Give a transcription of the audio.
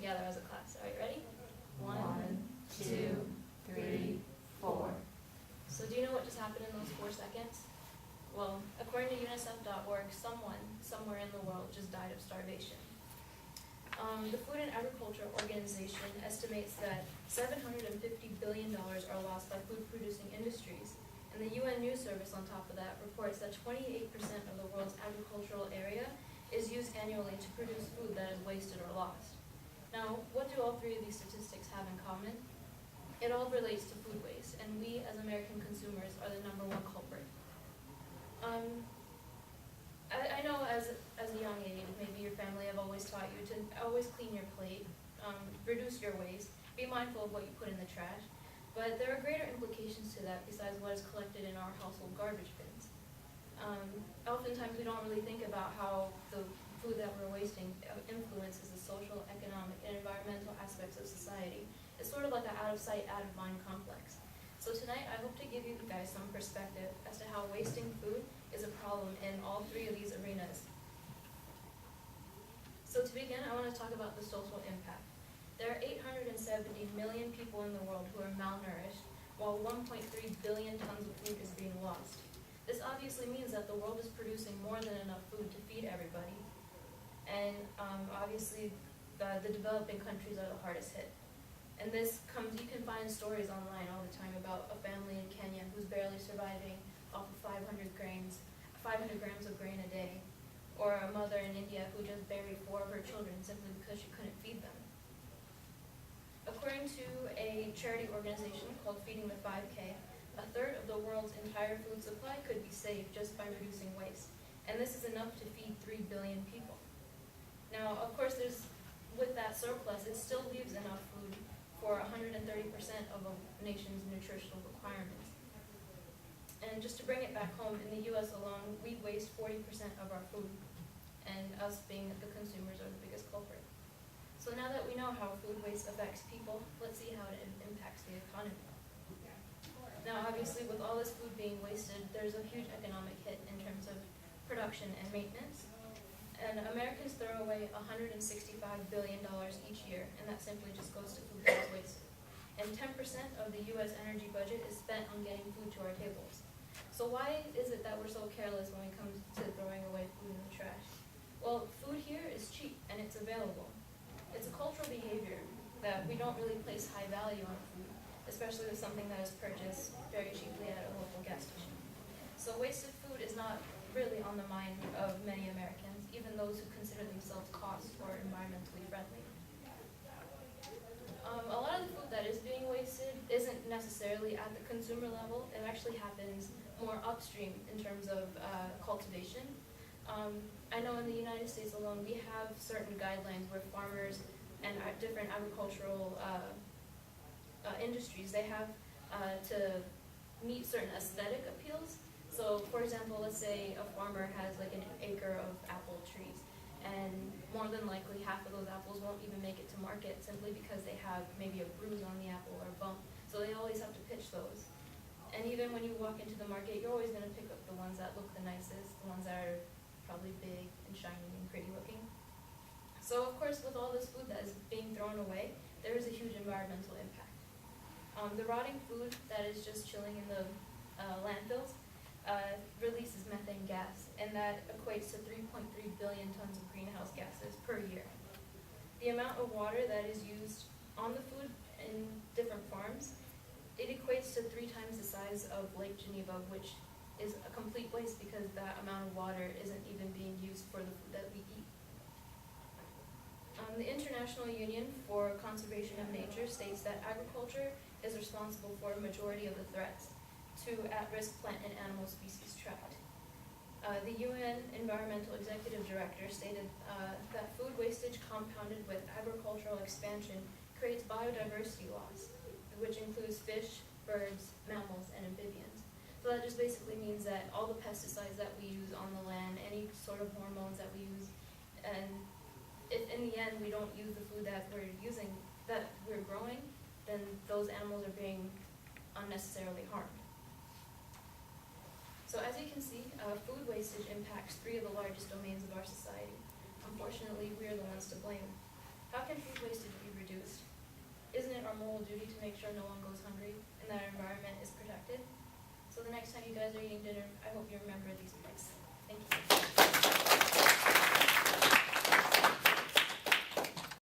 together as a class. All right, ready? 1, 2, 3, 4. So do you know what just happened in those 4 seconds? Well, according to UNICEF.org, someone, somewhere in the world, just died of starvation. The Food and Agriculture Organization estimates that $750 billion are lost by food-producing industries. And the UN News Service, on top of that, reports that 28% of the world's agricultural area is used annually to produce food that is wasted or lost. Now, what do all 3 of these statistics have in common? It all relates to food waste, and we as American consumers are the #1 culprit. I know as a young age, maybe your family have always taught you to always clean your plate, reduce your waste, be mindful of what you put in the trash, but there are greater implications to that besides what is collected in our household garbage bins. Oftentimes we don't really think about how the food that we're wasting influences the social, economic, and environmental aspects of society. It's sort of like an out-of-sight, out-of-mind complex. So tonight I hope to give you guys some perspective as to how wasting food is a problem in all 3 of these arenas. So to begin, I want to talk about the social impact. There are 870 million people in the world who are malnourished, while 1.3 billion tons of food is being lost. This obviously means that the world is producing more than enough food to feed everybody. And obviously, the developing countries are the hardest hit. And this comes, you can find stories online all the time about a family in Kenya who's barely surviving off of 500 grams of grain a day, or a mother in India who just buried 4 of her children simply because she couldn't feed them. According to a charity organization called Feeding the 5K, a third of the world's entire food supply could be saved just by reducing waste. And this is enough to feed 3 billion people. Now, of course, with that surplus, it still leaves enough food for 130% of a nation's nutritional requirements. And just to bring it back home, in the U.S. alone, we waste 40% of our food, and us being the consumers are the biggest culprit. So now that we know how food waste affects people, let's see how it impacts the economy. Now, obviously, with all this food being wasted, there's a huge economic hit in terms of production and maintenance. And Americans throw away $165 billion each year, and that simply just goes to food that is wasted. And 10% of the U.S. energy budget is spent on getting food to our tables. So why is it that we're so careless when it comes to throwing away food in the trash? Well, food here is cheap and it's available. It's a cultural behavior that we don't really place high value on food, especially with something that is purchased very cheaply at a local gas station. So wasted food is not really on the mind of many Americans, even those who consider themselves cost or environmentally friendly. A lot of the food that is being wasted isn't necessarily at the consumer level. It actually happens more upstream in terms of cultivation. I know in the United States alone, we have certain guidelines where farmers and different agricultural industries, they have to meet certain aesthetic appeals. So, for example, let's say a farmer has like an acre of apple trees, and more than likely half of those apples won't even make it to market simply because they have maybe a bruise on the apple or a bump. So they always have to pitch those. And even when you walk into the market, you're always going to pick up the ones that look the nicest, the ones that are probably big and shiny and pretty looking. So, of course, with all this food that is being thrown away, there is a huge environmental impact. The rotting food that is just chilling in the landfills releases methane gas, and that equates to 3.3 billion tons of greenhouse gases per year. The amount of water that is used on the food in different farms, it equates to 3 times the size of Lake Geneva, which is a complete waste because that amount of water isn't even being used for the food that we eat. The International Union for Conservation of Nature states that agriculture is responsible for a majority of the threats to at-risk plant and animal species trapped. The UN Environmental Executive Director stated that food wastage compounded with agricultural expansion creates biodiversity loss, which includes fish, birds, mammals, and amphibians. So that just basically means that all the pesticides that we use on the land, any sort of hormones that we use, and if in the end we don't use the food that we're using, that we're growing, then those animals are being unnecessarily harmed. So as you can see, food wastage impacts 3 of the largest domains of our society. Unfortunately, we are the ones to blame. How can food wastage be reduced? Isn't it our moral duty to make sure no one goes hungry and that our environment is protected? So the next time you guys are eating dinner, I hope you